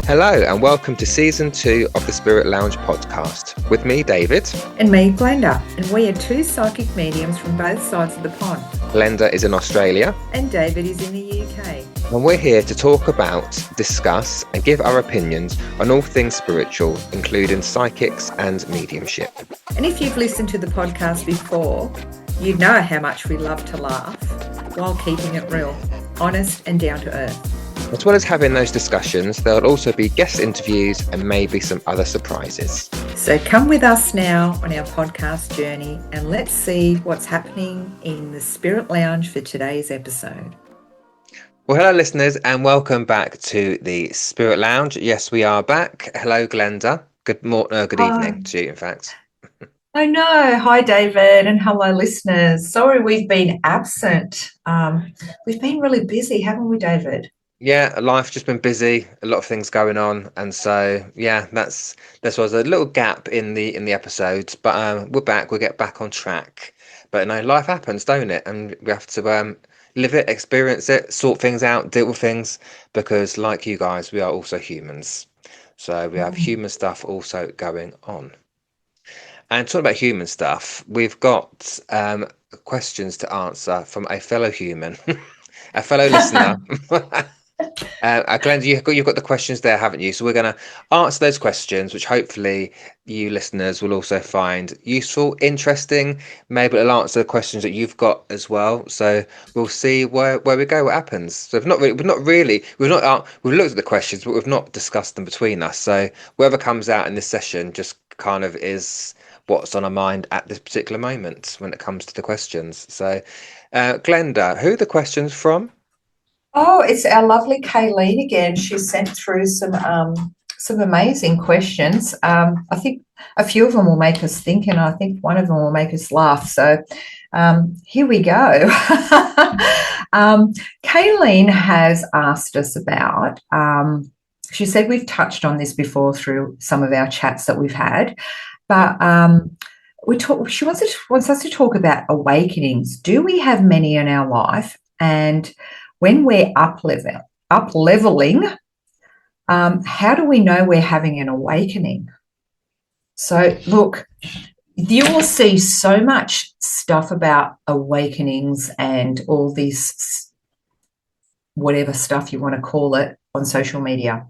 Hello and welcome to Season 2 of the Spirit Lounge podcast. With me, David. And me, Glenda. And we are two psychic mediums from both sides of the pond. Glenda is in Australia. And David is in the UK. And we're here to talk about, discuss and give our opinions on all things spiritual, including psychics and mediumship. And if you've listened to the podcast before, you know how much we love to laugh while keeping it real, honest and down to earth. As well as having those discussions, there will also be guest interviews and maybe some other surprises. So come with us now on our podcast journey and let's see what's happening in the Spirit Lounge for today's episode. Well, hello listeners and welcome back to the Spirit Lounge. Yes, we are back. Hello, Glenda. Good evening to you, in fact. I know. Hi, David, and hello, listeners. Sorry we've been absent. We've been really busy, haven't we, David? Yeah, life's just been busy, a lot of things going on, and so yeah, this was a little gap in the episodes, but we're back. We'll get back on track. But no, life happens, don't it? And we have to live it, experience it, sort things out, deal with things, because like you guys, we are also humans. So we have human stuff also going on. And talking about human stuff, we've got questions to answer from a fellow human, a fellow listener. Glenda, you've got the questions there, haven't you? So we're going to answer those questions, which hopefully you listeners will also find useful, interesting. Maybe it'll answer the questions that you've got as well. So we'll see where we go, what happens. So we've looked at the questions, but we've not discussed them between us. So whatever comes out in this session just kind of is what's on our mind at this particular moment when it comes to the questions. So Glenda, who are the questions from? Oh, it's our lovely Kaylene again. She sent through some amazing questions. I think a few of them will make us think, and I think one of them will make us laugh. So here we go. Kaylene has asked us about, she said we've touched on this before through some of our chats that we've had, but she wants us to talk about awakenings. Do we have many in our life? And when we're up leveling, how do we know we're having an awakening? So look, you will see so much stuff about awakenings and all this, whatever stuff you want to call it, on social media,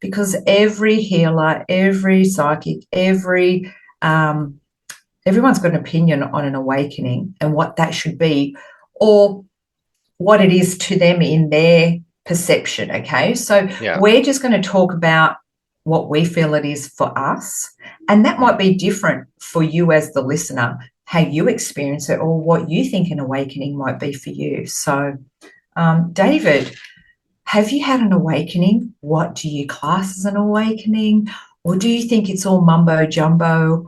because every healer, every psychic, everyone's got an opinion on an awakening and what that should be, or what it is to them in their perception, okay? So We're just going to talk about what we feel it is for us, and that might be different for you as the listener, how you experience it, or what you think an awakening might be for you. So, David, have you had an awakening? What do you class as an awakening? Or do you think it's all mumbo-jumbo?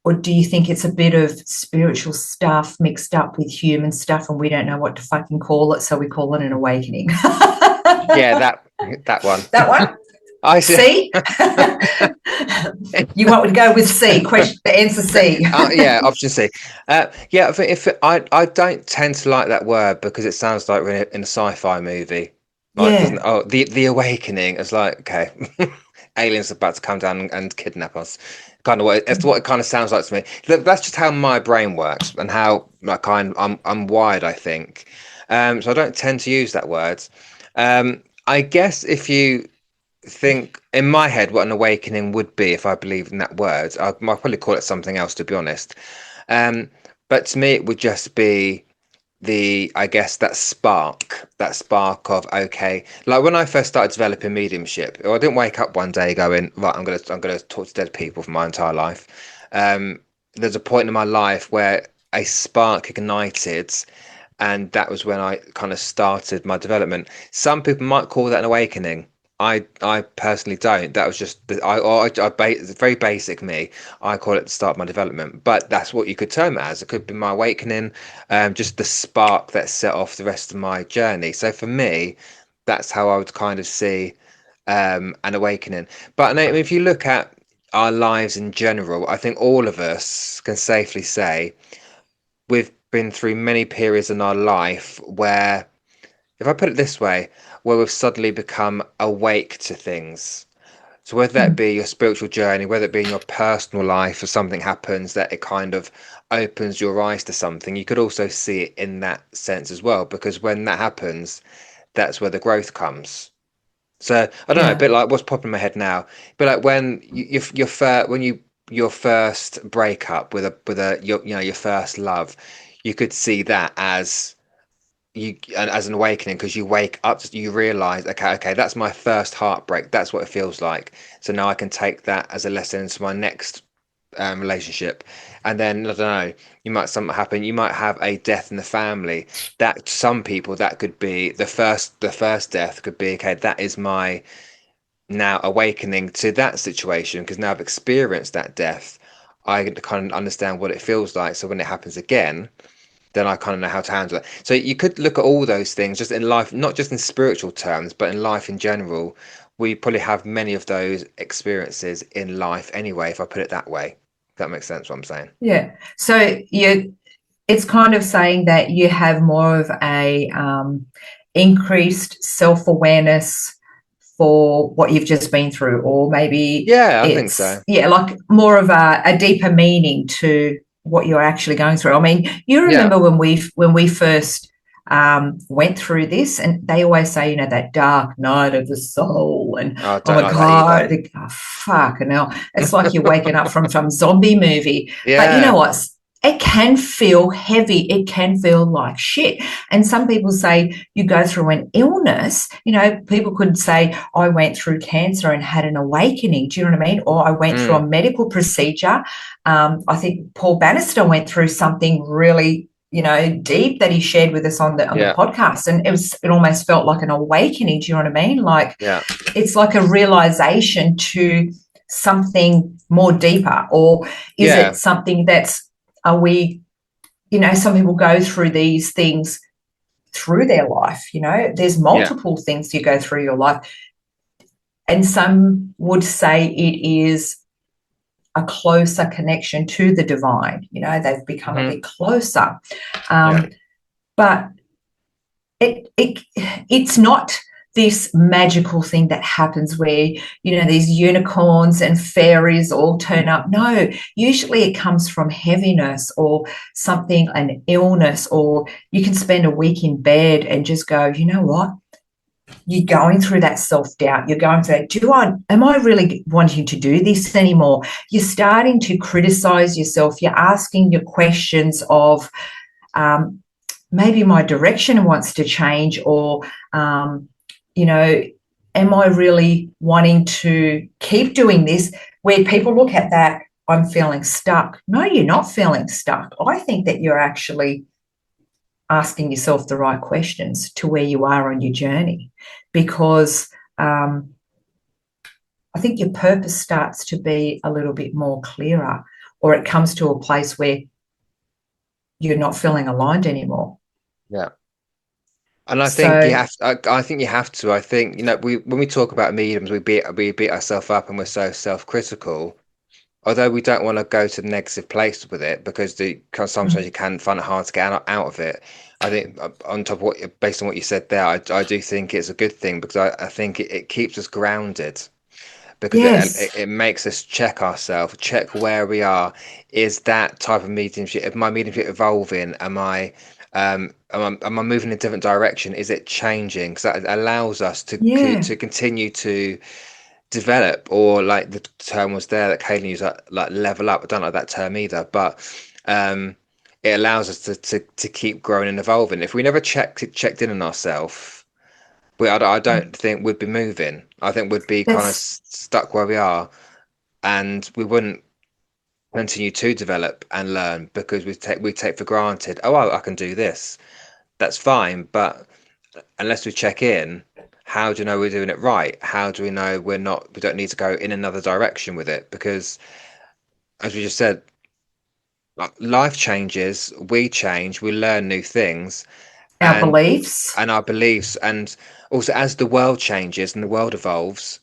Or do you think it's a bit of spiritual stuff mixed up with human stuff and we don't know what to fucking call it, so we call it an awakening? Yeah, that one. That one? I see. You want me to go with C? The answer C. Yeah, option C. Yeah, I don't tend to like that word because it sounds like we're in a sci-fi movie. Like, the awakening. It's like, okay, aliens are about to come down and kidnap us. That's what it kind of sounds like to me. That's just how my brain works and how I'm wired, I think. So I don't tend to use that word. I guess if you think in my head what an awakening would be, if I believed in that word, I'd probably call it something else, to be honest. But to me, it would just be that spark of, okay, like when I first started developing mediumship, I didn't wake up one day going, right, I'm gonna talk to dead people for my entire life. There's a point in my life where a spark ignited, and that was when I kind of started my development. Some people might call that an awakening. I personally don't. That was just very basic me. I call it the start of my development, but that's what you could term it as. It could be my awakening, just the spark that set off the rest of my journey. So for me, that's how I would kind of see an awakening. But if you look at our lives in general, I think all of us can safely say we've been through many periods in our life where if I put it this way, where we've suddenly become awake to things. So whether that Mm. be your spiritual journey, whether it be in your personal life, or something happens that it kind of opens your eyes to something, you could also see it in that sense as well. Because when that happens, that's where the growth comes. So I don't know, a Yeah. bit like what's popping in my head now. But like when your first when you your first breakup with a your your first love, you could see that as as an awakening because you wake up, you realize, okay, that's my first heartbreak. That's what it feels like. So now I can take that as a lesson into my next relationship. And then I don't know, you might something happen. You might have a death in the family. That some people that could be the first death could be okay. That is my now awakening to that situation because now I've experienced that death. I kind of understand what it feels like. So when it happens again, then I kind of know how to handle it. So you could look at all those things just in life, not just in spiritual terms, but in life in general. We probably have many of those experiences in life anyway, if I put it that way. If that makes sense what I'm saying. Yeah. So it's kind of saying that you have more of a increased self-awareness for what you've just been through, or maybe Yeah, I think it's, so. yeah, like more of a deeper meaning to what you're actually going through. I mean, you Yeah. remember when we first went through this, and they always say, you know, that dark night of the soul, and I oh don't my like that either. god, oh, fuck, and now it's like you're waking up from some zombie movie. But you know Yeah. what? It can feel heavy. It can feel like shit. And some people say you go through an illness. You know, people could say, I went through cancer and had an awakening. Do you know what I mean? Or I went through Mm, a medical procedure. I think Paul Bannister went through something really, you know, deep that he shared with us on the yeah. podcast. And it almost felt like an awakening. Do you know what I mean? Like Yeah. it's like a realization to something more deeper. Or is it Yeah. something that's, are we, you know, some people go through these things through their life. You know, there's Yeah. multiple things you go through your life. And some would say it is a closer connection to the divine. You know, they've become a Hmm. bit closer. Yeah. Um, but it's not this magical thing that happens where, you know, these unicorns and fairies all turn up. No, usually it comes from heaviness or something, an illness, or you can spend a week in bed and just go, you know what, you're going through that self-doubt. You're going through that, am I really wanting to do this anymore? You're starting to criticize yourself. You're asking your questions of, um, maybe my direction wants to change, or you know, am I really wanting to keep doing this? Where people look at that, I'm feeling stuck. No, you're not feeling stuck. I think that you're actually asking yourself the right questions to where you are on your journey, because um, I think your purpose starts to be a little bit more clearer, or it comes to a place where you're not feeling aligned anymore. Yeah. And I think you So have. I think you have to. I think we when we talk about mediums, we beat ourselves up and we're so self-critical. Although we don't want to go to the negative place with it because cause sometimes you can find it hard to get out of it. I think on top of based on what you said there, I do think it's a good thing because I think it keeps us grounded because yes, it makes us check ourselves, check where we are. Is that type of mediumship? Am my mediumship evolving? Am I moving in a different direction? Is it changing? Because that allows us yeah, to continue to develop, or like the term was there that Kaylene used, like level up. I don't like that term either, but um, it allows us to keep growing and evolving. If we never checked in on ourselves, I don't think we'd be moving. I think we'd be kind of that's stuck where we are, and we wouldn't continue to develop and learn because we take for granted. Oh, I can do this. That's fine, but unless we check in, how do you know we're doing it right? How do we know we don't need to go in another direction with it? Because as we just said, like, life changes, we change, we learn new things, our and beliefs. our beliefs, and also as the world changes and the world evolves,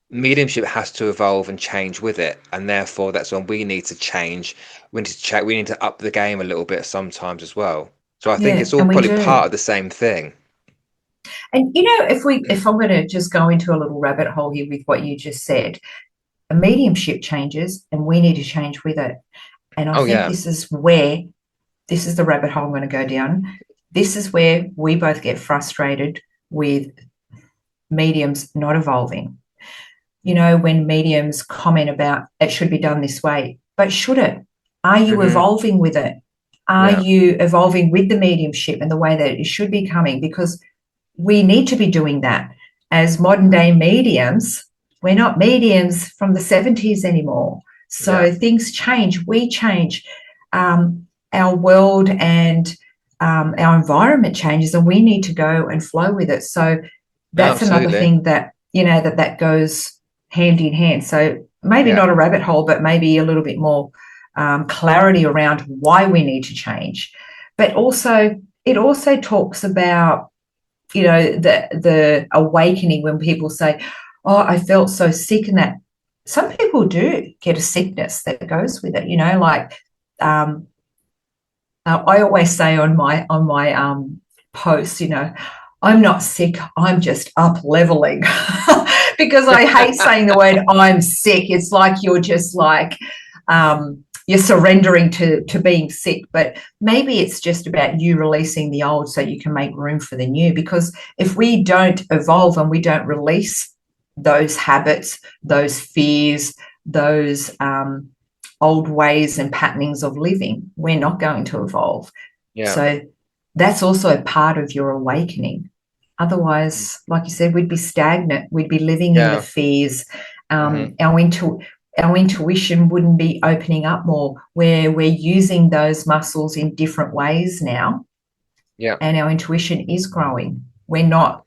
mediumship has to evolve and change with it, and therefore that's when we need to change. We need to check. We need to up the game a little bit sometimes as well. So I think Yeah, it's all and we probably part do. of the same thing. And if I'm going to just go into a little rabbit hole here with what you just said, a mediumship changes and we need to change with it. And I Oh think yeah. this is the rabbit hole I'm going to go down. This is where we both get frustrated with mediums not evolving. When mediums comment about it should be done this way, but should it? Are you Hmm. evolving with it? Are Yeah. you evolving with the mediumship and the way that it should be coming? Because we need to be doing that. As modern day mediums, we're not mediums from the 70s anymore. Yeah. So things change, we change. Our world and our environment changes, and we need to go and flow with it. So No, that's another absolutely. thing that, that goes hand in hand. So maybe Yeah. not a rabbit hole, but maybe a little bit more clarity around why we need to change. But also, it also talks about the awakening when people say, oh, I felt so sick, and that some people do get a sickness that goes with it, like I always say on my posts, I'm not sick, I'm just up leveling. Because I hate saying the word I'm sick. It's like you're just like you're surrendering to being sick, but maybe it's just about you releasing the old so you can make room for the new. Because if we don't evolve and we don't release those habits, those fears, those old ways and patternings of living, we're not going to evolve. Yeah. So that's also part of your awakening. Otherwise, like you said, we'd be stagnant. We'd be living in the Yeah. fears. Hmm. Our intuition wouldn't be opening up more, where we're using those muscles in different ways now, Yeah. and our intuition is growing. We're not,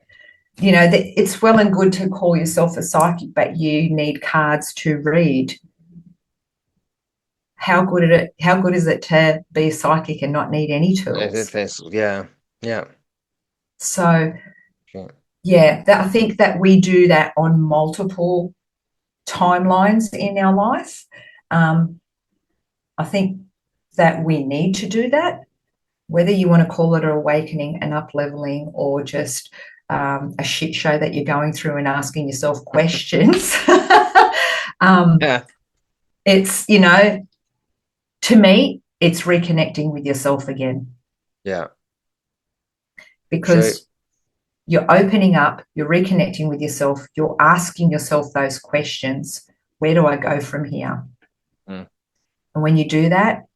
it's well and good to call yourself a psychic, but you need cards to read. How good is it to be a psychic and not need any tools? Yeah. Yeah. So Sure. yeah, I think that we do that on multiple timelines in our life. Um, I think that we need to do that, whether you want to call it an awakening, an up leveling, or just a shit show that you're going through and asking yourself questions. um, Yeah. it's, to me, it's reconnecting with yourself again, Yeah. True. because you're opening up, you're reconnecting with yourself, you're asking yourself those questions. Where do I go from here? Mm. And when you do that,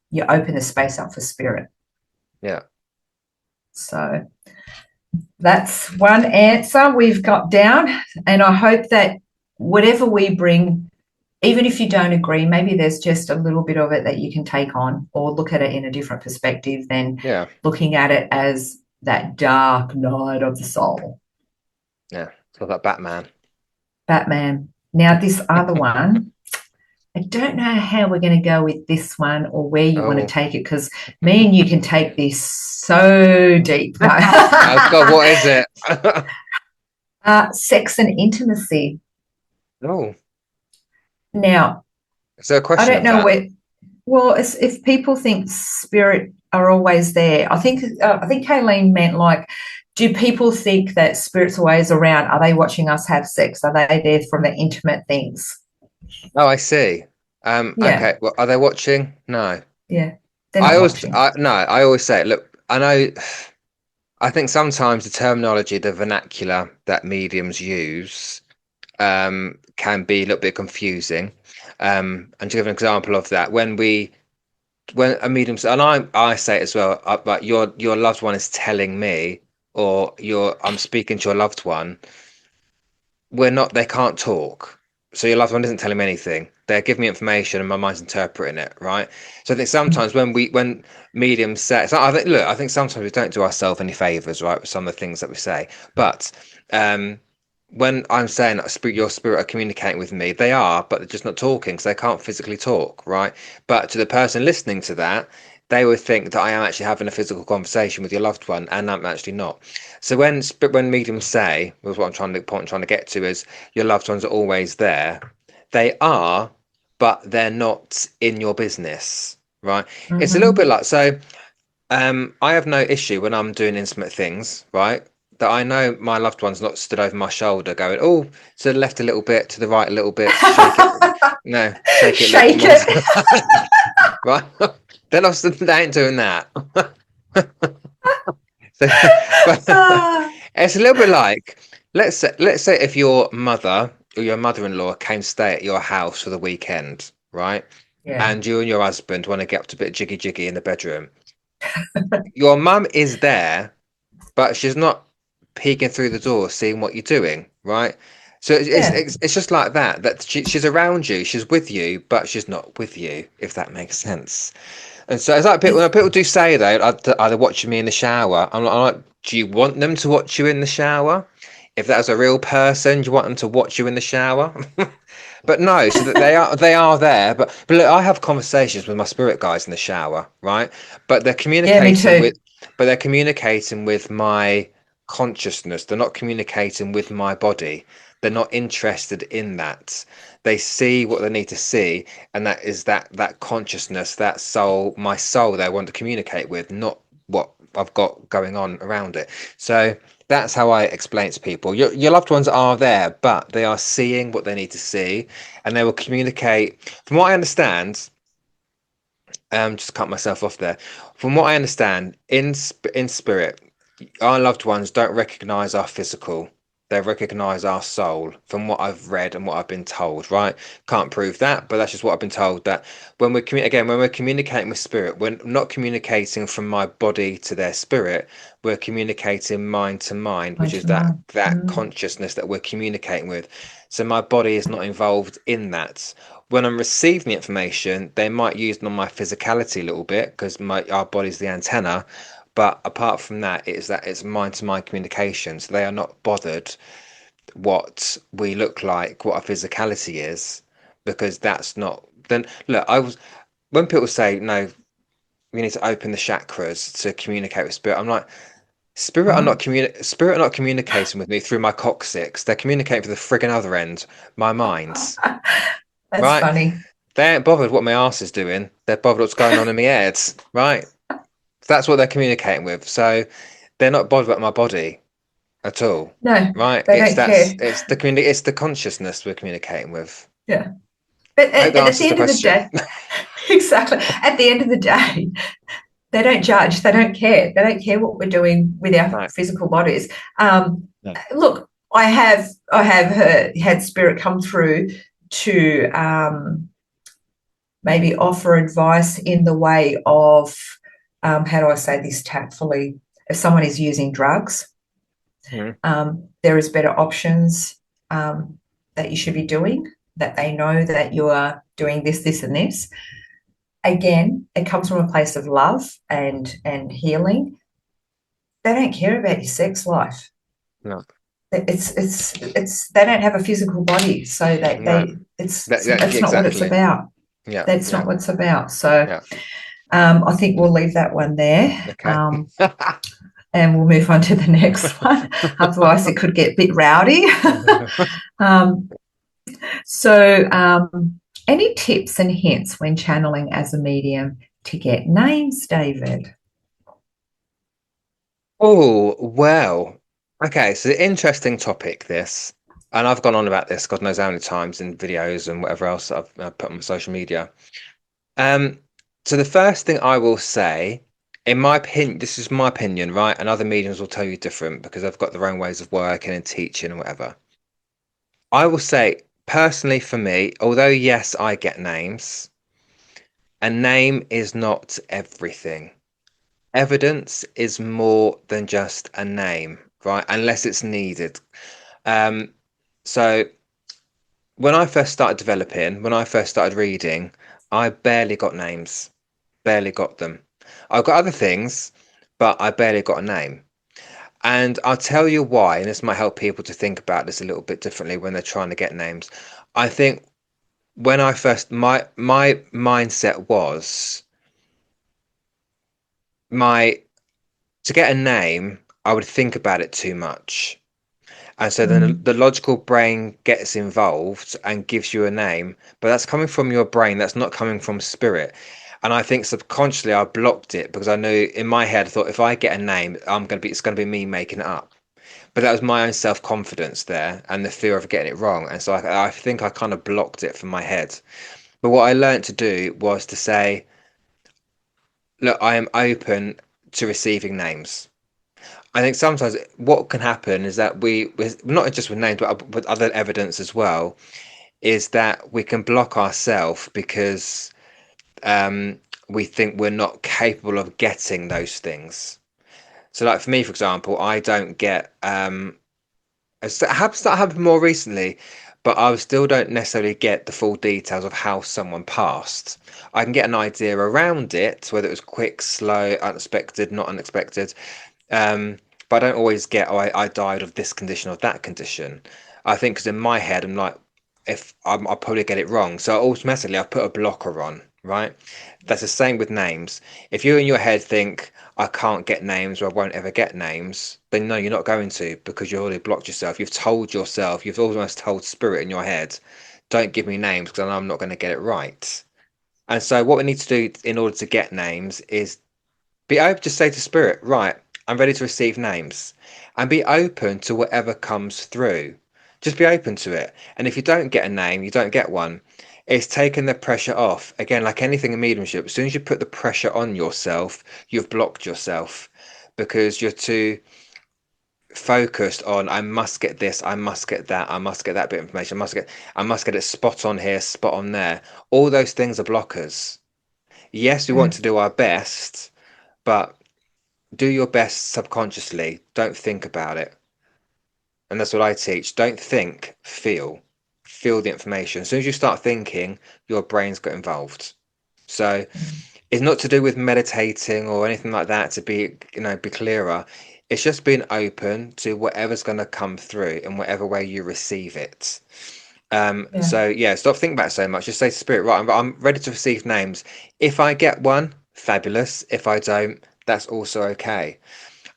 you open the space up for spirit. Yeah. So that's one answer we've got down. And I hope that whatever we bring, even if you don't agree, maybe there's just a little bit of it that you can take on or look at it in a different perspective than Yeah. looking at it as that dark night of the soul. Yeah. It's like Batman. Batman. Now, this other one, I don't know how we're going to go with this one or where you want to Oh. take it, because me and you can take this so deep. No. Oh God, what is it? Sex and intimacy. Oh, Now, is there a I question don't of know that? where. Well, if people think spirit are always there, I think Kaylene meant like, do people think that spirit's always around? Are they watching us have sex? Are they there from the intimate things? Oh, I see. Yeah, Okay. Well, are they watching? No. yeah, they're not watching. No, I always say, look, I know, I think sometimes the terminology, the vernacular that mediums use, can be a little bit confusing. And to give an example of that, when a medium, and I say it as well, but your loved one is telling me, or I'm speaking to your loved one, they can't talk. So your loved one isn't telling me anything. They're giving me information and my mind's interpreting it, right? So I think sometimes when mediums say, so I think sometimes we don't do ourselves any favors, right, with some of the things that we say. But um when I'm saying that your spirit are communicating with me, they are, but they're just not talking because they can't physically talk, right? But to the person listening to that, they would think that I am actually having a physical conversation with your loved one, and I'm actually not. So when mediums say, was what point I'm trying to get to is your loved ones are always there. They are, but they're not in your business, right? It's a little Mm-hmm. bit like, so I have no issue when I'm doing intimate things, right? that I know my loved one's not stood over my shoulder going, oh, to the left a little bit, to the right a little bit, shake it. No, shake it, look, Shake come on. it. Right? Then they ain't doing that. So, but Ah, it's a little bit like, let's say if your mother or your mother-in-law came to stay at your house for the weekend, right? yeah, And you and your husband want to get up to a bit jiggy jiggy in the bedroom. Your mum is there, but she's not peeking through the door, seeing what you're doing, right? So yeah, it's just like that. That she's around you, she's with you, but she's not with you, if that makes sense. And so it's like it's when people do say are they watching me in the shower? I'm like, do you want them to watch you in the shower? If that was a real person, do you want them to watch you in the shower? But no, so that they are there. But look, I have conversations with my spirit guides in the shower, right? But they're yeah, me communicating too. with but they're communicating with my consciousness. They're not communicating with my body. They're not interested in that. They see what they need to see, and that is that consciousness, that soul, my soul they want to communicate with, not what I've got going on around it. So that's how I explain it to people. Your loved ones are there, but they are seeing what they need to see, and they will communicate. From what I understand, just cut myself off there. From what I understand, in spirit, our loved ones don't recognize our physical. They recognize our soul from what I've read and what I've been told, right? Can't prove that, but that's just what I've been told. That when we're communicating with spirit, we're not communicating from my body to their spirit. We're communicating mind to mind, which Mind is to that mind. that consciousness that we're communicating with. So my body is not involved in that. When I'm receiving the information, they might use it on my physicality a little bit because my our body's the antenna. But apart from that, it's mind to mind communication. So they are not bothered what we look like, what our physicality is, because that's not. Then look, I was when people say no, we need to open the chakras to communicate with spirit. I'm like, Oh, spirit are not communicating with me through my coccyx. They're communicating with the friggin' other end, my mind, that's right? funny. They ain't bothered what my ass is doing. They're bothered what's going on in my head, right? That's what they're communicating with. So they're not bothered about my body at all, No, right? they don't care. It's the consciousness we're communicating with. Yeah. But I hope that at the answers the end of the question. day, exactly. At the end of the day, they don't judge. They don't care. They don't care what we're doing with our No, physical bodies. Um, no. Look, I have had spirit come through to maybe offer advice in the way of how do I say this tactfully? If someone is using drugs, Mhm. there is better options that you should be doing. That they know that you are doing this, this, and this. Again, it comes from a place of love and healing. They don't care about your sex life. No, It's they don't have a physical body, so no. they Yeah, it's not what it's exactly. about. Yeah, That's yeah, not what it's about. So yeah. I think we'll leave that one there. Okay. And we'll move on to the next one. Otherwise, it could get a bit rowdy. um, so, any tips and hints when channeling as a medium to get names, David? Oh, well. Okay, so interesting topic this. And I've gone on about this, God knows how many times in videos and whatever else I've put on my social media. Um, so the first thing I will say, in my opinion, this is my opinion, right? And other mediums will tell you different because they've got their own ways of working and teaching and whatever. I will say, personally, for me, although yes, I get names, a name is not everything. Evidence is more than just a name, right? Unless it's needed. Um, so when I first started developing, when I first started reading, I barely got names, barely got them. I've got other things, but I barely got a name. And I'll tell you why, and this might help people to think about this a little bit differently when they're trying to get names. I think when I first my mindset was my to get a name, I would think about it too much. And so then Mm. the logical brain gets involved and gives you a name, but that's coming from your brain, that's not coming from spirit. And I think subconsciously I blocked it because I knew in my head I thought if I get a name, it's gonna be me making it up. But that was my own self-confidence there and the fear of getting it wrong. And so I think I kind of blocked it from my head. But what I learned to do was to say, look, I am open to receiving names. I think sometimes what can happen is that with not just with names, but with other evidence as well, is that we can block ourselves because um, we think we're not capable of getting those things. So, like for me, for example, I don't get that happened more recently, but I still don't necessarily get the full details of how someone passed. I can get an idea around it, whether it was quick, slow, unexpected, not unexpected. Um, but I don't always get, oh, I died of this condition or that condition. I think because in my head, I'm like, if I'll probably get it wrong. So automatically I put a blocker on, right? That's the same with names. If you in your head think, I can't get names or I won't ever get names, then no, you're not going to because you already blocked yourself. You've told yourself, you've almost told spirit in your head, don't give me names because I know I'm not going to get it right. And so what we need to do in order to get names is be open to say to spirit, right, I'm ready to receive names and be open to whatever comes through. Just be open to it. And if you don't get a name, you don't get one. It's taking the pressure off. Again, like anything in mediumship, as soon as you put the pressure on yourself, you've blocked yourself because you're too focused on I must get this, I must get that, I must get that bit of information, I must get it spot on here, spot on there. All those things are blockers. Yes, we want Mm. to do our best, but do your best subconsciously. Don't think about it. And that's what I teach. Don't think, feel. Feel the information. As soon as you start thinking, your brain's got involved. So Mm. it's not to do with meditating or anything like that to be, be clearer. It's just being open to whatever's going to come through in whatever way you receive it. Yeah. So yeah, stop thinking about it so much. Just say to spirit, right, I'm ready to receive names. If I get one, fabulous. If I don't, that's also okay.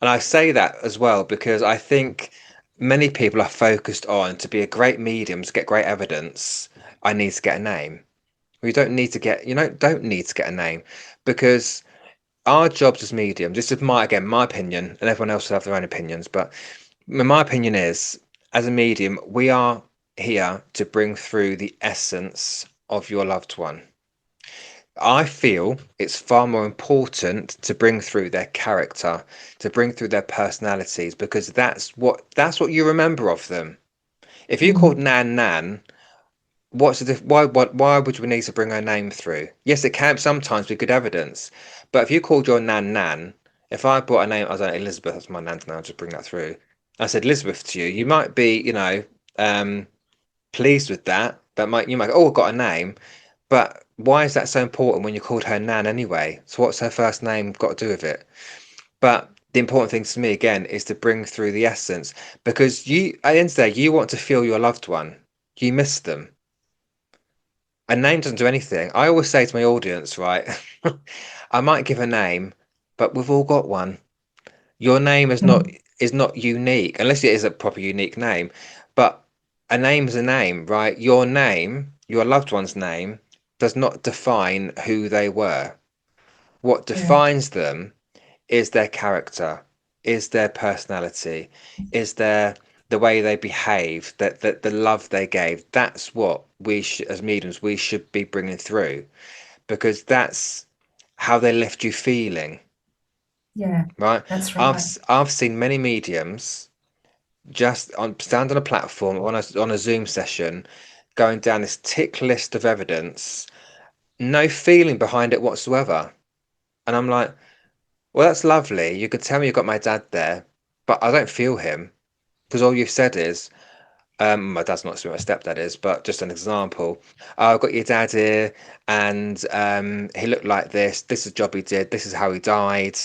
And I say that as well because I think many people are focused on to be a great medium, to get great evidence, I need to get a name. We don't need to get, don't need to get a name because our jobs as mediums, this is my opinion, and everyone else will have their own opinions, but my opinion is, as a medium, we are here to bring through the essence of your loved one. I feel it's far more important to bring through their character, to bring through their personalities, because that's what you remember of them. If you called Mm. Nan Nan, why would we need to bring her name through? Yes, it can sometimes be good evidence, but if you called your Nan Nan, if I brought a name, I don't know, Elizabeth, that's my nan's name, I'll just bring that through. I said Elizabeth to you, you might be, um, pleased with that. You might go, oh, I've got a name. But why is that so important when you called her Nan anyway? So what's her first name got to do with it? But the important thing to me again is to bring through the essence because at the end of the day, you want to feel your loved one. You miss them. A name doesn't do anything. I always say to my audience, right? I might give a name, but we've all got one. Your name Mm. is not unique unless it is a proper unique name. But a name's a name, right? Your name, your loved one's name, does not define who they were. What Yeah. defines them is their character, is their personality, is the way they behave, that the love they gave. That's what as mediums we should be bringing through because that's how they left you feeling, Yeah. right? That's I've right. I've seen many mediums just stand on a platform on a Zoom session, going down this tick list of evidence, no feeling behind it whatsoever, and I'm like, well, that's lovely. You could tell me you've got my dad there, but I don't feel him because all you've said is, my dad's not who my stepdad is, but just an example. I've got your dad here, and he looked like this. This is the job he did. This is how he died.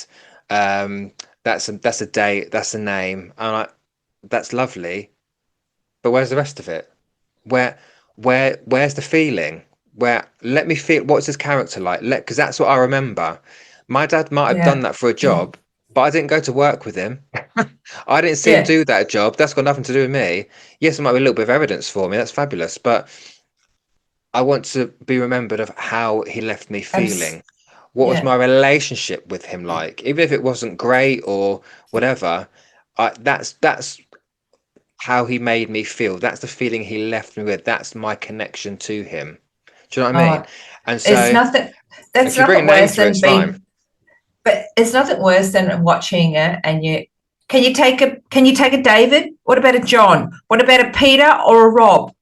Um, that's a date. That's a name. I'm like, that's lovely, but where's the rest of it? Where where's the feeling? Where let me feel what's his character like? Because that's what I remember. My dad might have done Yeah. that for a Yeah. job, but I didn't go to work with him. I didn't see him Yeah. do that job. That's got nothing to do with me. Yes, it might be a little bit of evidence for me. That's fabulous, but I want to be remembered of how he left me Abs- feeling. What was yeah. my relationship with him like? Even if it wasn't great or whatever, that's how he made me feel. That's the feeling he left me with. That's my connection to him. Do you know what I mean? Oh, And it's so nothing. That's if you bring a nothing name worse to it, than it's fine. being. But it's nothing worse than watching it and you. Can you take a David? What about a John? What about a Peter or a Rob?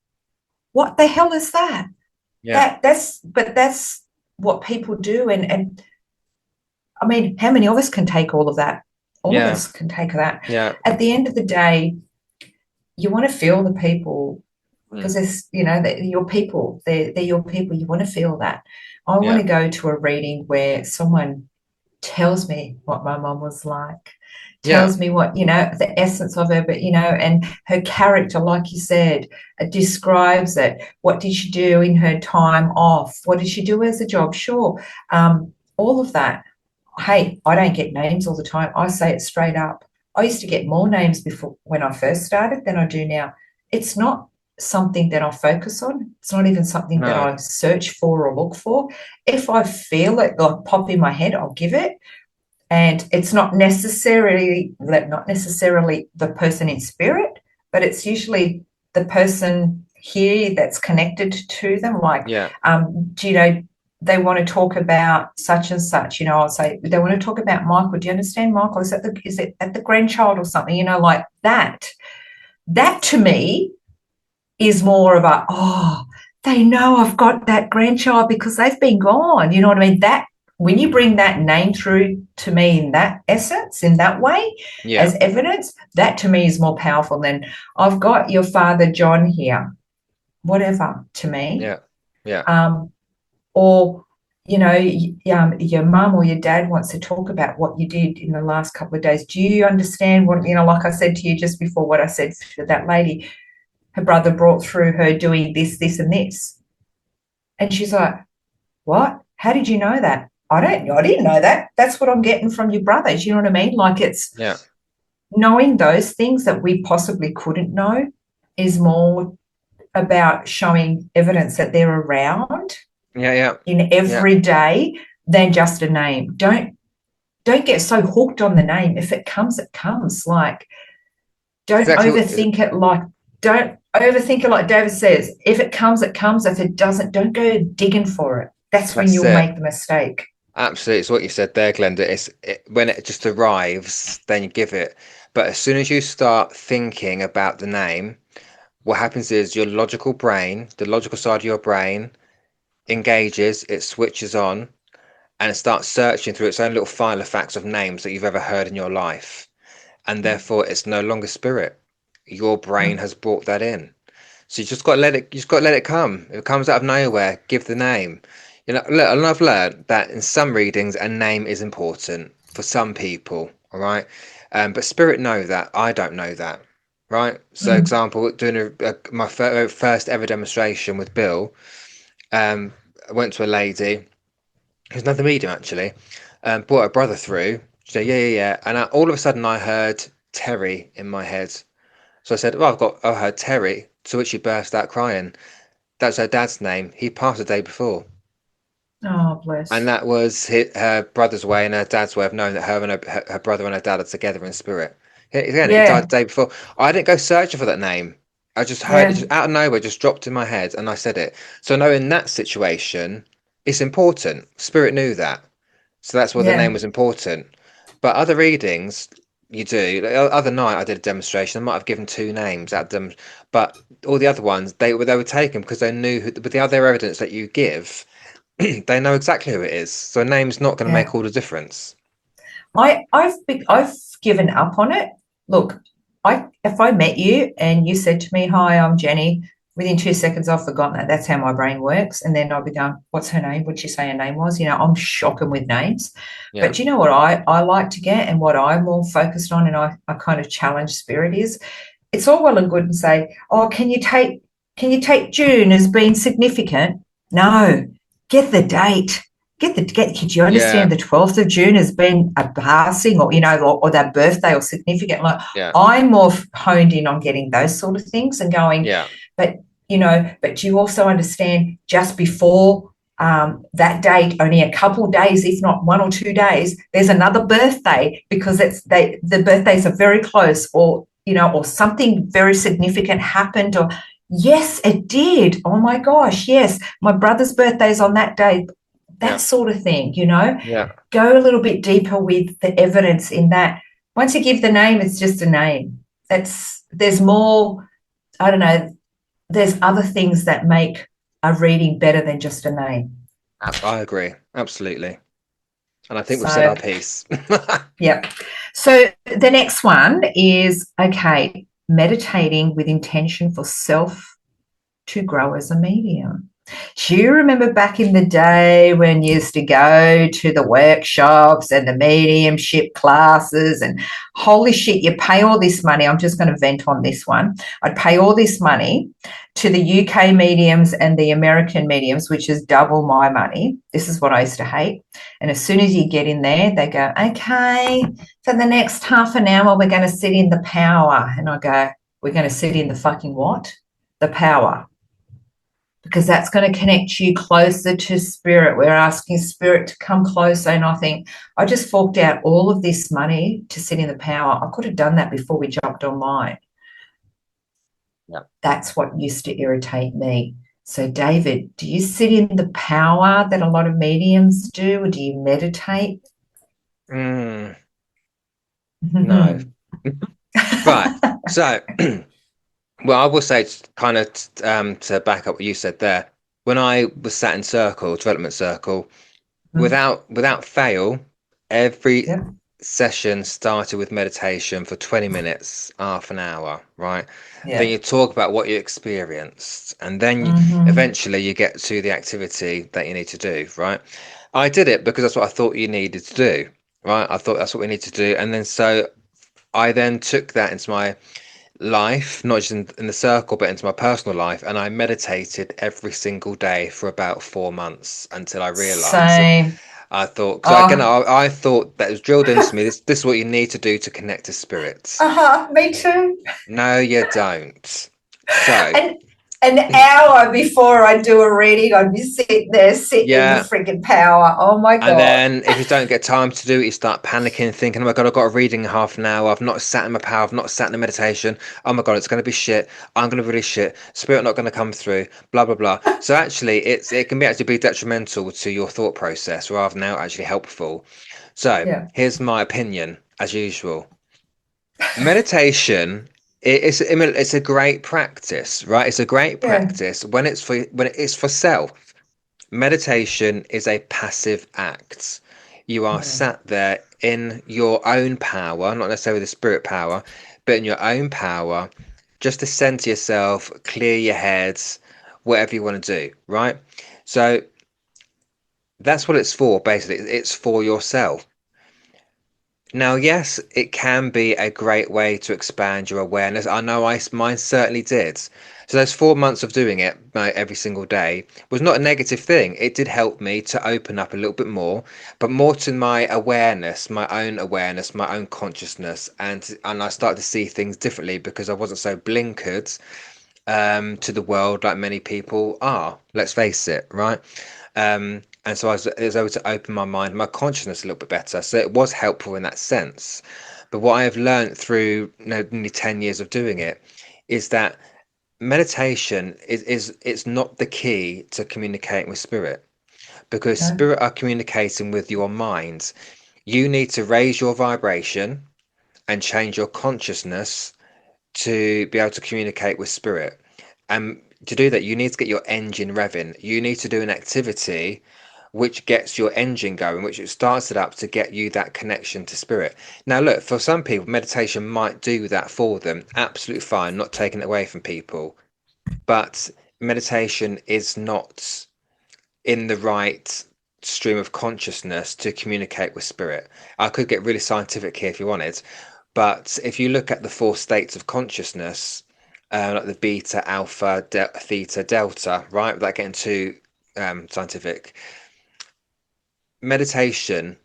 What the hell is that? Yeah, That's what people do, and I mean, how many of us can take all of that? All of yeah, us can take that. yeah, At the end of the day, you want to feel the people because mm, there's, they're your people. They're your people. You want to feel that. I want yeah, to go to a reading where someone tells me what my mom was like, yeah, tells me what, the essence of her, but, and her character, like you said, it describes it. What did she do in her time off? What did she do as a job? Sure. All of that. Hey, I don't get names all the time. I say it straight up. I used to get more names before when I first started than I do now. It's not something that I focus on. It's not even something that no, I search for or look for. If I feel it like pop in my head, I'll give it. And it's not necessarily the person in spirit, but it's usually the person here that's connected to them. Like, yeah, do you know, they want to talk about such and such. I'll say they want to talk about Michael. Do you understand, Michael? Is it at the grandchild or something? Like that. That to me is more of a, they know I've got that grandchild because they've been gone. You know what I mean? That when you bring that name through to me in that essence, in that way, yeah, as evidence, that to me is more powerful than I've got your father John here, whatever to me. yeah, yeah, Or your mum or your dad wants to talk about what you did in the last couple of days. Do you understand what, like I said to you just before, what I said to that lady? Her brother brought through her doing this, this, and this. And she's like, what? How did you know that? I didn't know that. That's what I'm getting from your brothers. You know what I mean? Like it's yeah, knowing those things that we possibly couldn't know is more about showing evidence that they're around yeah, yeah, in yeah. every day than just a name. Don't get so hooked on the name. If it comes, it comes. Like don't Exactly. overthink it like don't overthink it like David says. If it comes, it comes. If it doesn't, don't go digging for it. That's when That's you'll it. make the mistake. Absolutely, it's what you said there, Glenda. When it just arrives, then you give it. But as soon as you start thinking about the name, what happens is your logical brain, the logical side of your brain, engages, it switches on, and it starts searching through its own little file of facts of names that you've ever heard in your life. And therefore, it's no longer spirit. Your brain Mm. has brought that in. So you just got to let it. You just got to let it come. If it comes out of nowhere, give the name. Look, and I've learned that in some readings, a name is important for some people. All right, but spirit know that. I don't know that. Right. So, Mm. example, doing my first ever demonstration with Bill. I went to a lady who's another medium actually. Brought her brother through. She said, "Yeah, yeah, yeah," and all of a sudden, I heard Terry in my head. So I said, "Well, I heard Terry." To which she burst out crying. That's her dad's name. He passed the day before. Oh, And bless. that was her brother's way and her dad's way of knowing that her brother and her dad are together in spirit. Again, he died Yeah, the day before. I didn't go searching for that name. I just heard it yeah, just out of nowhere, just dropped in my head, and I said it. So, no, in that situation, it's important. Spirit knew that. So that's why the name yeah, was important. But other readings, you do. Like, other night, I did a demonstration. I might have given two names at them, but all the other ones, they were taken because they knew who, with the other evidence that you give, they know exactly who it is. So a name's not going to yeah. make all the difference. I've given up on it. Look, if I met you and you said to me, "Hi, I'm Jenny," within 2 seconds I've forgotten that. That's how my brain works. And then I'll be going, "What's her name? What'd she say her name was?" I'm shocking with names. Yeah, But do you know what I like to get and what I'm more focused on, and I kind of challenge spirit is it's all well and good and say, "Oh, can you take June as being significant?" No, get the date. Could you yeah, understand the 12th of June has been a passing or that birthday or significant? Like yeah, I'm more honed in on getting those sort of things and going, yeah, but but do you also understand just before? that date, only a couple days, if not 1 or 2 days, there's another birthday because the birthdays are very close, or or something very significant happened, or yes, it did. Oh my gosh, yes, my brother's birthday's on that day. That Yeah. sort of thing, Yeah. go a little bit deeper with the evidence in that. Once you give the name, it's just a name. There's more, I don't know, there's other things that make a reading better than just a name. I agree. Absolutely. And I think we've said our So, piece. yep. So the next one is okay, meditating with intention for self to grow as a medium. Do you remember back in the day when you used to go to the workshops and the mediumship classes and holy shit, you pay all this money. I'm just going to vent on this one. I'd pay all this money to the UK mediums and the American mediums, which is double my money. This is what I used to hate. And as soon as you get in there, they go, okay, for the next half an hour, we're going to sit in the power. And I go, we're going to sit in the fucking what? The power, because that's going to connect you closer to spirit. We're asking spirit to come closer. And I think I just forked out all of this money to sit in the power. I could have done that before we jumped online. Yeah. That's what used to irritate me. So, David, do you sit in the power that a lot of mediums do, or do you meditate? Mm, no. Right. So, well, I will say, kind of to back up what you said there. When I was sat in circle, development circle, without fail, every Yep. session started with meditation for 20 minutes, half an hour, right? Then Yeah. you talk about what you experienced, and then Mm-hmm. eventually you get to the activity that you need to do, right? I did it because that's what I thought you needed to do, right? I thought that's what we need to do. And then so I then took that into my life, not just in the circle, but into my personal life. And I meditated every single day for about 4 months until I realized that Same. I thought, because again, Oh, I thought that was drilled into me. This is what you need to do to connect to spirits. uh-huh, me too. No, you don't. So, And an hour before I do a reading, I'd be sitting there, sitting in the yeah. freaking power. Oh my And God. then if you don't get time to do it, you start panicking, thinking, oh my God, I've got a reading in half an hour. I've not sat in my power. I've not sat in the meditation. Oh my God, it's going to be shit. I'm going to be really shit. Spirit not going to come through, blah, blah, blah. So actually, it can be actually be detrimental to your thought process rather than now actually helpful. So Yeah. here's my opinion, as usual. Meditation it's a great practice, right? It's a great Yeah. practice when it's for self. Meditation is a passive act. You are Mm. sat there in your own power, not necessarily the spirit power, but in your own power, just to center yourself, clear your head, whatever you want to do, right? So that's what it's for, basically. It's for yourself. Now, yes, it can be a great way to expand your awareness. I know mine certainly did. So those 4 months of doing it every single day was not a negative thing. It did help me to open up a little bit more, but more to my awareness, my own consciousness, and I started to see things differently because I wasn't so blinkered to the world like many people are. Let's face it, right? And so I was able to open my mind, my consciousness a little bit better. So it was helpful in that sense. But what I have learned through nearly 10 years of doing it is that meditation is it's not the key to communicating with spirit, because No. spirit are communicating with your mind. You need to raise your vibration and change your consciousness to be able to communicate with spirit. And to do that, you need to get your engine revving. You need to do an activity which gets your engine going, which it starts it up to get you that connection to spirit. Now, look, for some people, meditation might do that for them. Absolutely fine, not taking it away from people. But meditation is not in the right stream of consciousness to communicate with spirit. I could get really scientific here if you wanted, but if you look at the four states of consciousness, like the beta, alpha, theta, delta, right? Without getting too scientific, meditation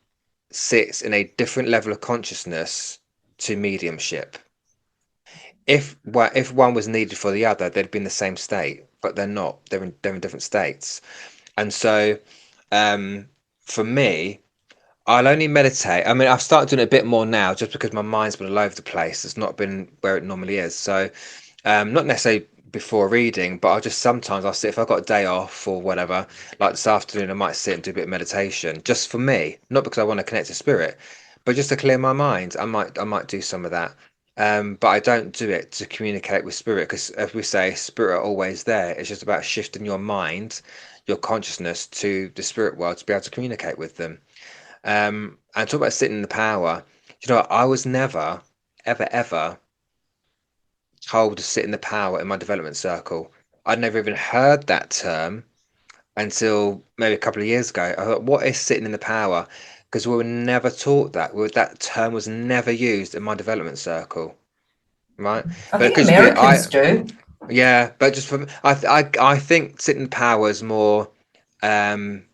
sits in a different level of consciousness to mediumship. If one was needed for the other, they'd be in the same state, but they're not. They're in different states. And so, um, for me, I'll only meditate. I mean, I've started doing it a bit more now just because my mind's been all over the place. It's not been where it normally is. So, not necessarily before reading, but I'll sit if I've got a day off or whatever, like this afternoon, I might sit and do a bit of meditation just for me, not because I want to connect to spirit, but just to clear my mind. I might do some of that. But I don't do it to communicate with spirit because, as we say, spirit are always there. It's just about shifting your mind, your consciousness to the spirit world to be able to communicate with them. And talk about sitting in the power. You know, I was never, ever told to sit in the power in my development circle. I'd never even heard that term until maybe a couple of years ago. I thought, what is sitting in the power? Because we were never taught that. That term was never used in my development circle, right? I But it think could just be Americans do. yeah. But just for I think sitting in the power is more. Um,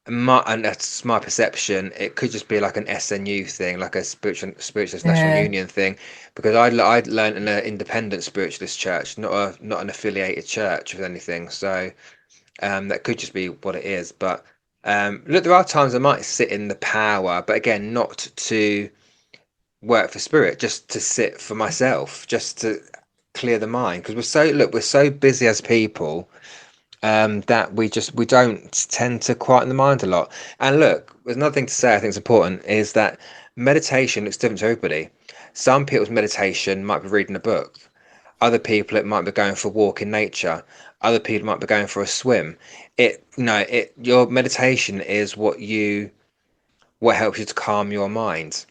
and that's my perception. It could just be like an SNU thing, like a spiritualist national Yeah, union thing, because I'd learned in an independent spiritualist church, not an affiliated church with anything. So that could just be what it is. But look, there are times I might sit in the power, but again, not to work for spirit, just to sit for myself, just to clear the mind. Because we're so busy as people that we don't tend to quieten the mind a lot. And look, there's another thing to say I think is important is that meditation looks different to everybody. Some people's meditation might be reading a book. Other people it might be going for a walk in nature. Other people might be going for a swim. Your meditation is what helps you to calm your mind.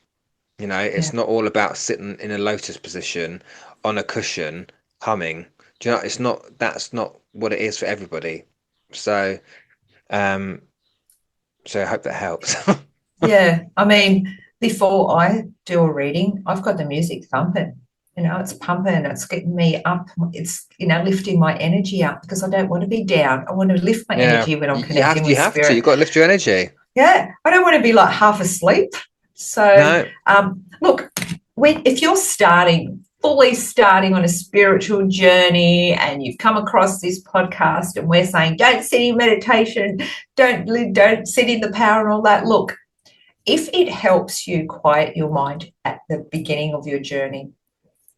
yeah, It's not all about sitting in a lotus position on a cushion humming. Do you know, that's not what it is for everybody. So, um, so I hope that helps. yeah. I mean, before I do a reading, I've got the music thumping. It's pumping, it's getting me up, it's, lifting my energy up because I don't want to be down. I want to lift my Yeah, energy when I'm you connecting have with you have to. spirit. You've got to lift your energy. Yeah, I don't want to be like half asleep. So, No, look, if you're fully starting on a spiritual journey and you've come across this podcast and we're saying, don't sit in meditation, don't sit in the power and all that. Look, if it helps you quiet your mind at the beginning of your journey,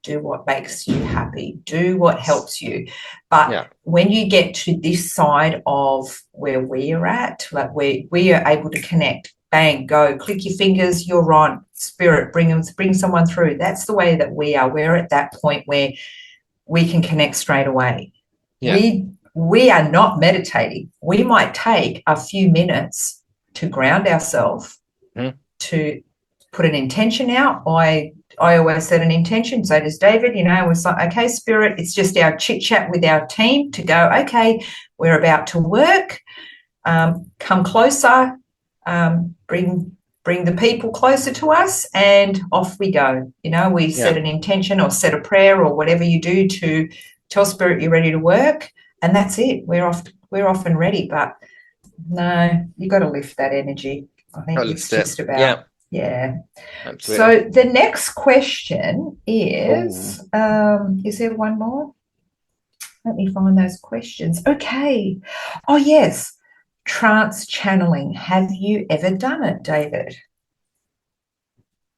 do what makes you happy, do what helps you. But yeah, when you get to this side of where we are at, like we are able to connect, bang, go, click your fingers, you're on, spirit, bring someone through. That's the way that we are. We're at that point where we can connect straight away. yeah, We are not meditating. We might take a few minutes to ground ourselves, mm, to put an intention out. I always set an intention. So does David. We're like, okay, spirit, it's just our chit chat with our team to go, okay, we're about to work. Come closer, bring the people closer to us, and off we go. We yeah, set an intention or set a prayer or whatever you do to tell spirit you're ready to work, and that's it. We're off and ready. But no, you got to lift that energy. I got to think it's lift it. just about, Yeah, yeah. absolutely. So the next question Oh, is there one more? Let me find those questions. Okay. Oh, yes. Trance channeling. Have you ever done it, David?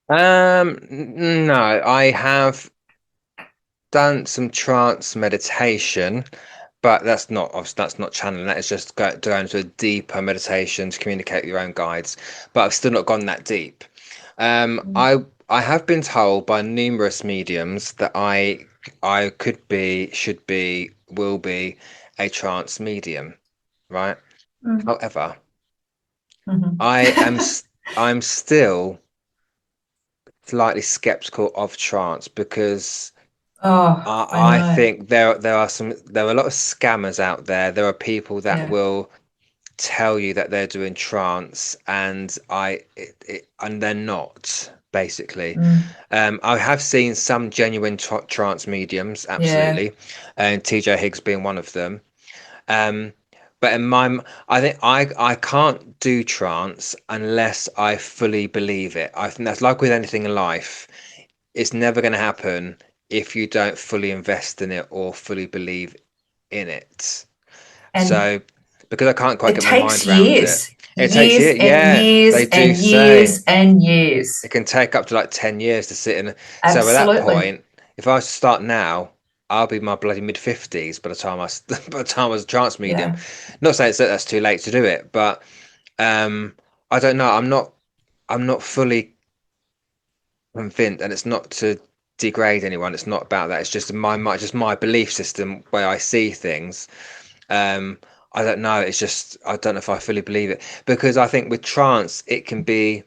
no, I have done some trance meditation, but that's not channeling. That is just going to a deeper meditation to communicate with your own guides. But I've still not gone that deep. I have been told by numerous mediums that I could be, should be, will be a trance medium, right? Mm-hmm. However, I am Mm-hmm. I'm still slightly skeptical of trance because Oh, I I know. think there are a lot of scammers out there. There are people that Yeah. will tell you that they're doing trance and they're not basically. Mm, I have seen some genuine trance mediums, yeah. absolutely, and TJ Higgs being one of them. Um, but I think I can't do trance unless I fully believe it. I think that's like with anything in life. It's never going to happen if you don't fully invest in it or fully believe in it. And So because I can't quite it get my mind takes around it, years, it takes years years. and Yeah, they years do and say years and years. it can take up to like 10 years to sit in. So at that Absolutely. point, if I was to start now, I'll be my bloody mid 50s by the time by the time I was a trance medium. Yeah. Not saying that's too late to do it, but um, I don't know. I'm not fully convinced, and it's not to degrade anyone. It's not about that. It's just just my belief system, where I see things. Um, I don't know. It's just I don't know if I fully believe it, because I think with trance it can be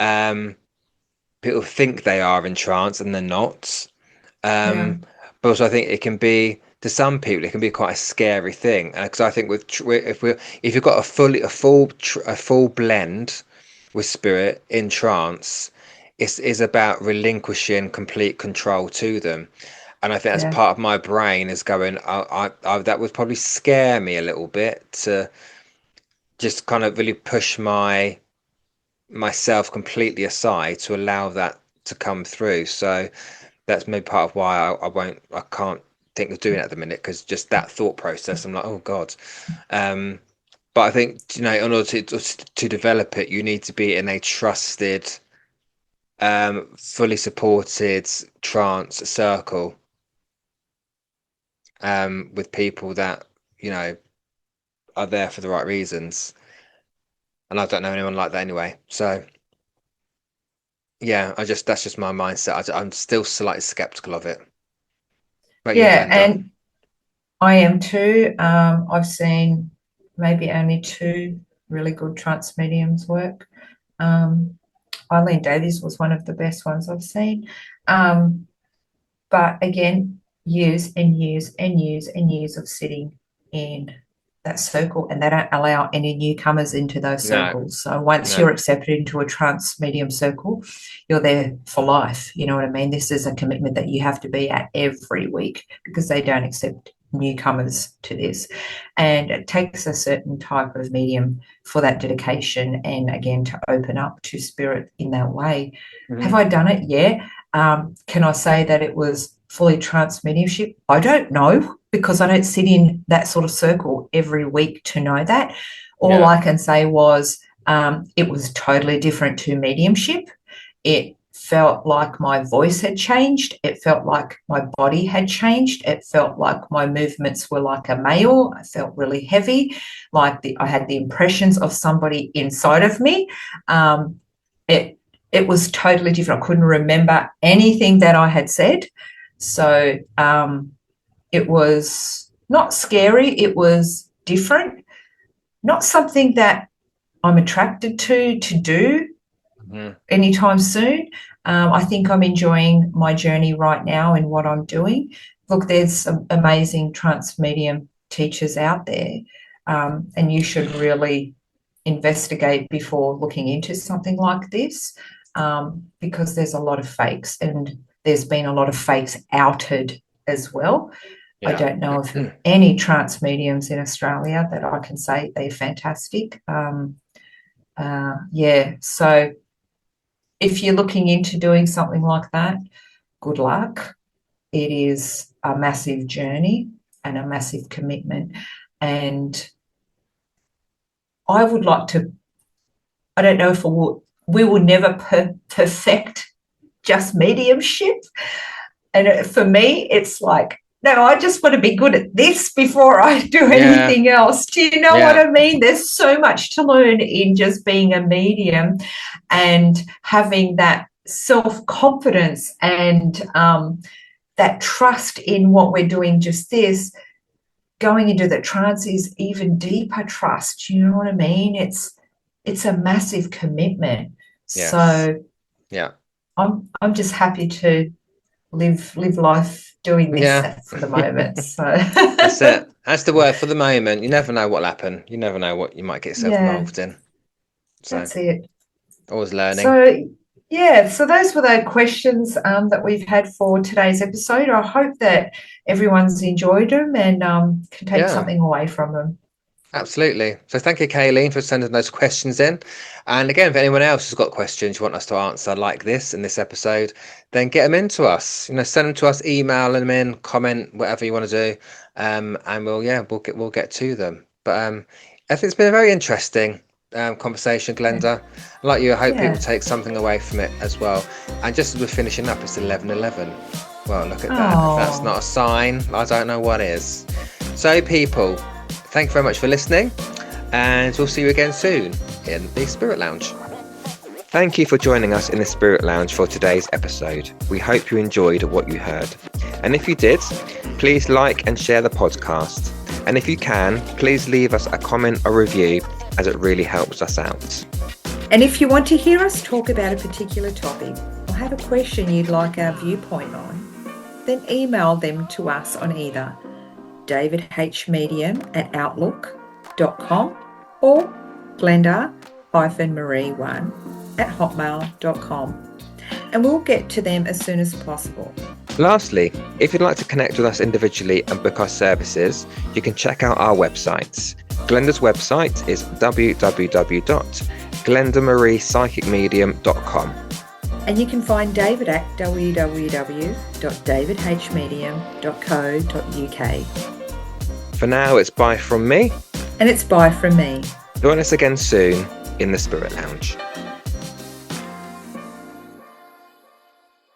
um, people think they are in trance and they're not. Yeah. But also I think it can be, to some people it can be quite a scary thing, because I think if you've got a full blend with spirit in trance, is about relinquishing complete control to them. And I think that's Yeah. part of my brain is going, that would probably scare me a little bit, to just kind of really push myself completely aside to allow that to come through. So that's maybe part of why I can't think of doing it at the minute, because just that thought process, I'm like, oh God. Um, but I think, in order to develop it, you need to be in a trusted, fully supported trance circle, with people that you know are there for the right reasons. And I don't know anyone like that anyway. So yeah, that's just my mindset. I'm still slightly skeptical of it. What about you, Yeah. Glenda? And I am too. I've seen maybe only two really good trance mediums work. Um, Eileen Davies was one of the best ones I've seen. Um, but again, years and years and years and years of sitting in that circle, and they don't allow any newcomers into those No, circles. So once no. you're accepted into a trans medium circle, you're there for life. You know what I mean? This is a commitment that you have to be at every week, because they don't accept newcomers to this. And it takes a certain type of medium for that dedication, and again, to open up to spirit in that way. Have Mhm. I done it? Yeah. Can I say that it was fully trance mediumship? I don't know, because I don't sit in that sort of circle every week to know that. All Yeah. I can say was it was totally different to mediumship. It felt like my voice had changed. It felt like my body had changed. It felt like my movements were like a male. I felt really heavy, I had the impressions of somebody inside of me. Um, it it was totally different. I couldn't remember anything that I had said. So it was not scary. It was different. Not something that I'm attracted to do Mhm. anytime soon. I think I'm enjoying my journey right now in what I'm doing. Look, there's some amazing trance medium teachers out there, and you should really investigate before looking into something like this, because there's a lot of fakes, and there's been a lot of fakes outed as well. I Yeah. don't know of any trance mediums in Australia that I can say they're fantastic. Yeah, so if you're looking into doing something like that, good luck. It is a massive journey and a massive commitment. And I would like to, I don't know if we will never perfect just mediumship. And for me, it's like, no, I just want to be good at this before I do Yeah. anything else. Do you know what Yeah. I mean? There's so much to learn in just being a medium, and having that self confidence, and that trust in what we're doing. Just this going into the trance is even deeper trust. You know what I mean? It's a massive commitment. Yes. So Yeah. I'm just happy to live life doing this Yeah. for the moment. So That's it. That's the word for the moment. You never know what'll happen. You never know what you might get yourself yeah, involved in. So that's it. always learning. So yeah, so those were the questions that we've had for today's episode. I hope that everyone's enjoyed them and can take Yeah. something away from them. Absolutely. So thank you, Kaylene, for sending those questions in. And again, if anyone else has got questions you want us to answer like this in this episode, then get them into us. Send them to us, email them in, comment, whatever you want to do, and we'll get to them. But I think it's been a very interesting conversation, Glenda. Like you, I hope people take something away from it as well. And just as we're finishing up, it's 11:11. Well, look at that. If that's not a sign, I don't know what is. So, people, thank you very much for listening, and we'll see you again soon in the Spirit Lounge. Thank you for joining us in the Spirit Lounge for today's episode. We hope you enjoyed what you heard. And if you did, please like and share the podcast. And if you can, please leave us a comment or review, as it really helps us out. And if you want to hear us talk about a particular topic or have a question you'd like our viewpoint on, then email them to us on either davidhmedium@outlook.com or glenda-marie1@hotmail.com, and we'll get to them as soon as possible. Lastly, if you'd like to connect with us individually and book our services, you can check out our websites. Glenda's website is www.glendamariepsychicmedium.com. And you can find David at www.davidhmedium.co.uk. For now, it's bye from me. And it's bye from me. Join us again soon in the Spirit Lounge.